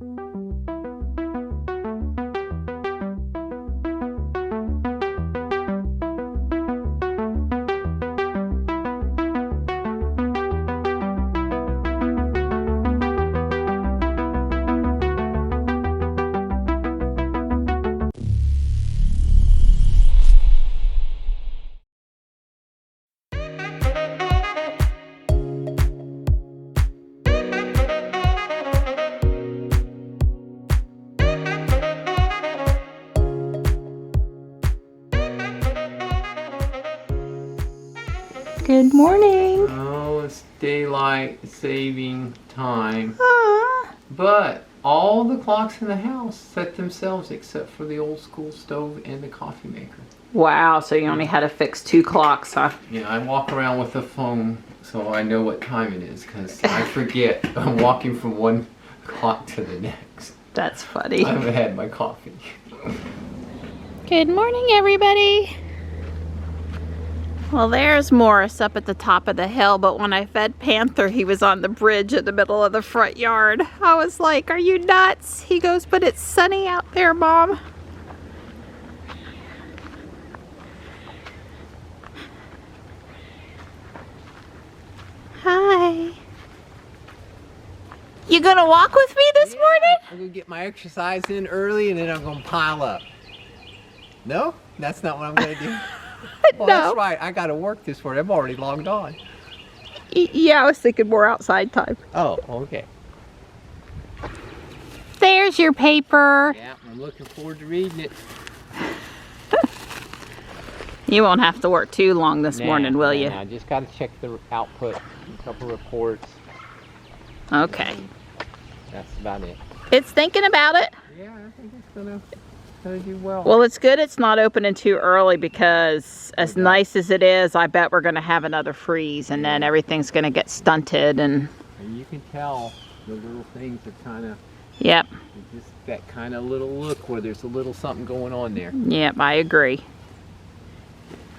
Good morning. Oh, it's daylight saving time. But all the clocks in the house set themselves except for the old school stove and the coffee maker. Wow, so you only had to fix 2 clocks, huh? Yeah, I walk around with a phone so I know what time it is because I forget. I'm walking from one clock to the next. That's funny. I haven't had my coffee. Good morning, everybody. Well, there's Morris up at the top of the hill, but when I fed Panther, he was on the bridge in the middle of the front yard. I was like, are you nuts? He goes, but it's sunny out there, Mom. Hi. You gonna walk with me this morning? I'm gonna get my exercise in early and then I'm gonna pile up. No? That's not what I'm gonna do. Well, No. That's right. I gotta work this morning. I'm already logged on. Yeah, I was thinking more outside time. Oh, okay. There's your paper. Yeah, I'm looking forward to reading it. You won't have to work too long this morning, will you? I just gotta check the output, a couple reports. Okay. That's about it. It's thinking about it. Yeah, I think it's gonna do well. Well, it's good it's not opening too early because as nice as it is, I bet we're going to have another freeze and then everything's going to get stunted and you can tell the little things are kind of, yep. just that kind of little look where there's a little something going on there. Yep, I agree.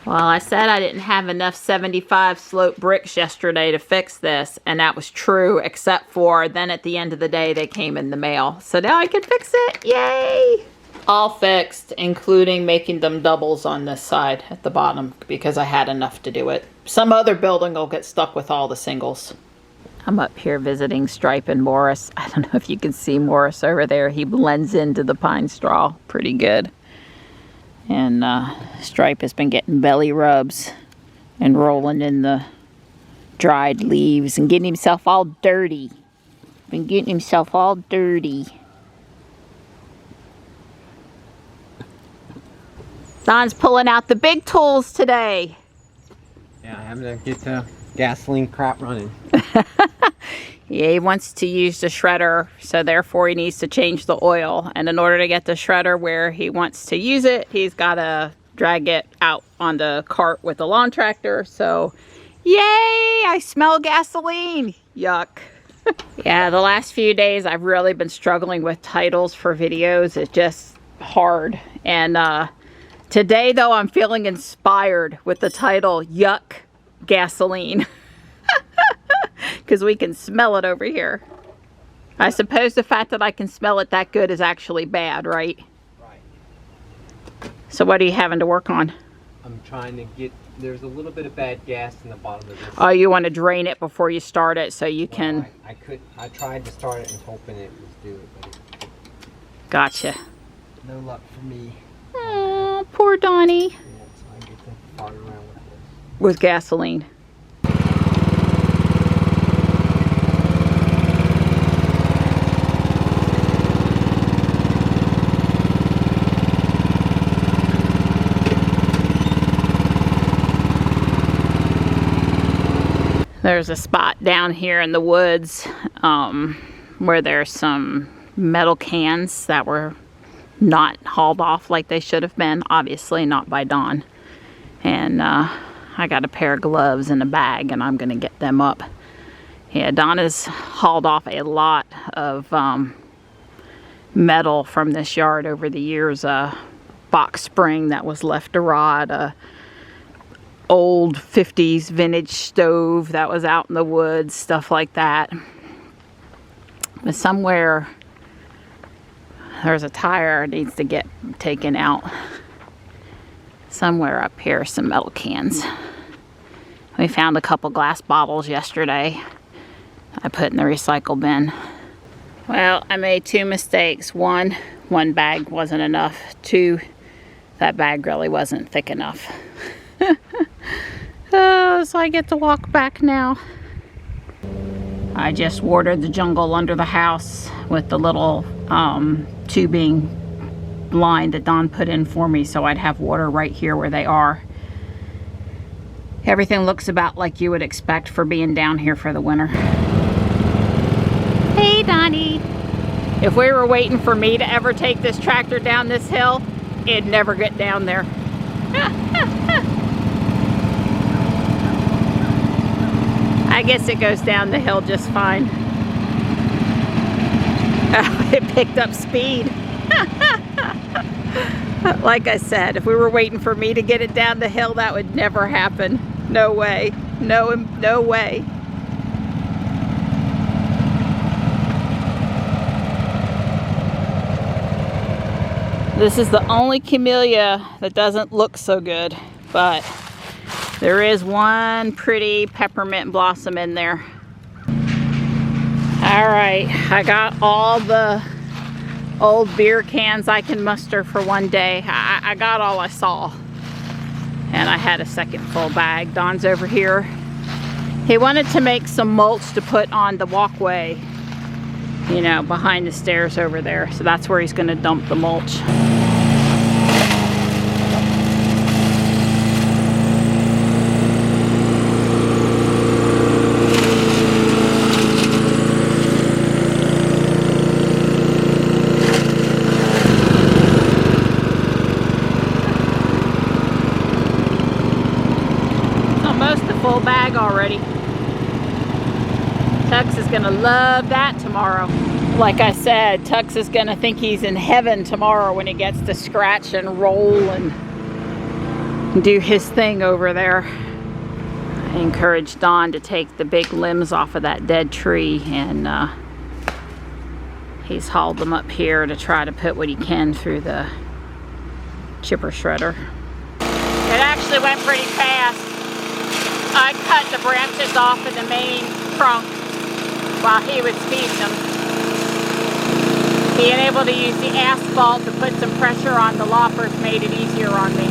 Well, I said I didn't have enough 75 slope bricks yesterday to fix this, and that was true, except for then at the end of the day they came in the mail. So now I can fix it. Yay! All fixed, including making them doubles on this side at the bottom because I had enough to do it. Some other building will get stuck with all the singles. I'm up here visiting Stripe and Morris. I don't know if you can see Morris over there. He blends into the pine straw pretty good. And Stripe has been getting belly rubs and rolling in the dried leaves and getting himself all dirty. Been getting himself all dirty. Don's pulling out the big tools today. Yeah, I'm having to get the gasoline crap running. Yeah, he wants to use the shredder, so therefore he needs to change the oil. And in order to get the shredder where he wants to use it, he's got to drag it out on the cart with the lawn tractor. So, yay, I smell gasoline. Yuck. Yeah, the last few days I've really been struggling with titles for videos. It's just hard. And today, though, I'm feeling inspired with the title, Yuck, Gasoline. Because we can smell it over here. I suppose the fact that I can smell it that good is actually bad, right? Right. So what are you having to work on? I'm trying to get, there's a little bit of bad gas in the bottom of this. Oh, you want to drain it before you start it so you can... I tried to start it and hoping it would do it, but it, Gotcha. no luck for me. Oh, poor Donnie. Yeah, so I get to fart around with this. With gasoline. There's a spot down here in the woods where there's some metal cans that were not hauled off like they should have been. Obviously not by Dawn. And I got a pair of gloves and a bag and I'm going to get them up. Yeah, Dawn has hauled off a lot of metal from this yard over the years. A box spring that was left to rot, a old 50s vintage stove that was out in the woods, stuff like that. But somewhere There's a tire that needs to get taken out. Somewhere up here, some metal cans. We found a couple glass bottles yesterday. I put in the recycle bin. Well, I made 2 mistakes. One bag wasn't enough. 2, that bag really wasn't thick enough. Oh, so I get to walk back now. I just watered the jungle under the house with the little tubing line that Don put in for me, so I'd have water right here where they are. Everything looks about like you would expect for being down here for the winter. Hey, Donnie. If we were waiting for me to ever take this tractor down this hill, it'd never get down there. I guess it goes down the hill just fine. Oh, it picked up speed. Like I said, if we were waiting for me to get it down the hill, that would never happen. No way. No way. This is the only camellia that doesn't look so good, but there is one pretty peppermint blossom in there. Alright, I got all the old beer cans I can muster for one day. I got all I saw. And I had a second full bag. Don's over here. He wanted to make some mulch to put on the walkway, you know, behind the stairs over there. So that's where he's going to dump the mulch. Full bag already. Tux is gonna love that tomorrow. Like I said, Tux is gonna think he's in heaven tomorrow when he gets to scratch and roll and do his thing over there. I encouraged Don to take the big limbs off of that dead tree, and he's hauled them up here to try to put what he can through the chipper shredder. It actually went pretty fast. I cut the branches off of the main trunk while he was feeding them. Being able to use the asphalt to put some pressure on the loppers made it easier on me.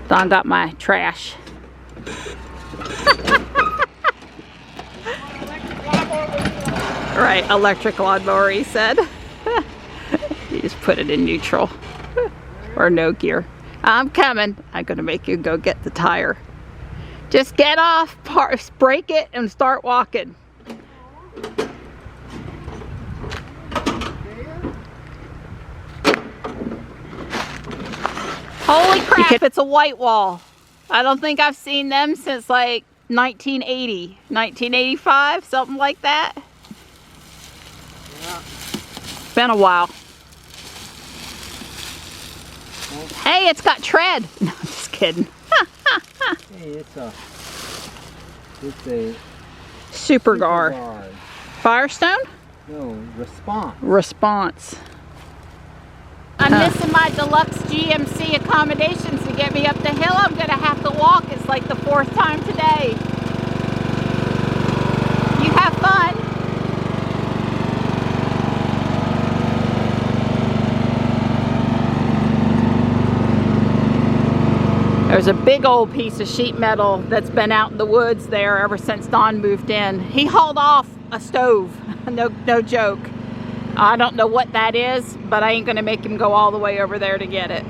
Don got my trash. Right, electric lawnmower, he said. You just put it in neutral or no gear. I'm coming. I'm gonna make you go get the tire. Just get off, break it, and start walking. Holy crap, it's a white wall. I don't think I've seen them since like 1980, 1985, something like that. Yeah. It's been a while. Hey, it's got tread. No, I'm just kidding. Hey, it's a Super guard. Firestone? No, response. Response. I'm missing my deluxe GMC accommodations to get me up the hill. I'm gonna have to walk. It's like the 4th time today. You have fun. There's a big old piece of sheet metal that's been out in the woods there ever since Don moved in. He hauled off a stove. No joke. I don't know what that is, but I ain't gonna make him go all the way over there to get it.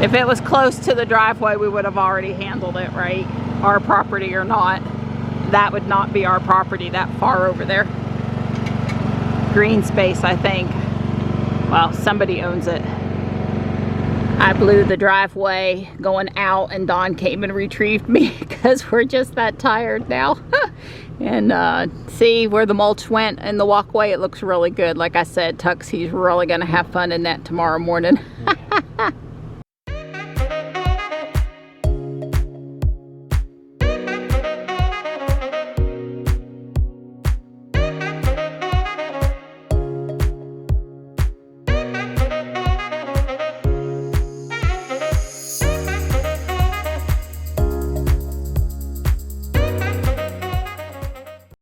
If it was close to the driveway, we would have already handled it, right? Our property or not. That would not be our property that far over there. Green space, I think. Well, somebody owns it. I blew the driveway going out, and Don came and retrieved me because we're just that tired now. And see where the mulch went in the walkway? It looks really good. Like I said, Tux, he's really gonna have fun in that tomorrow morning.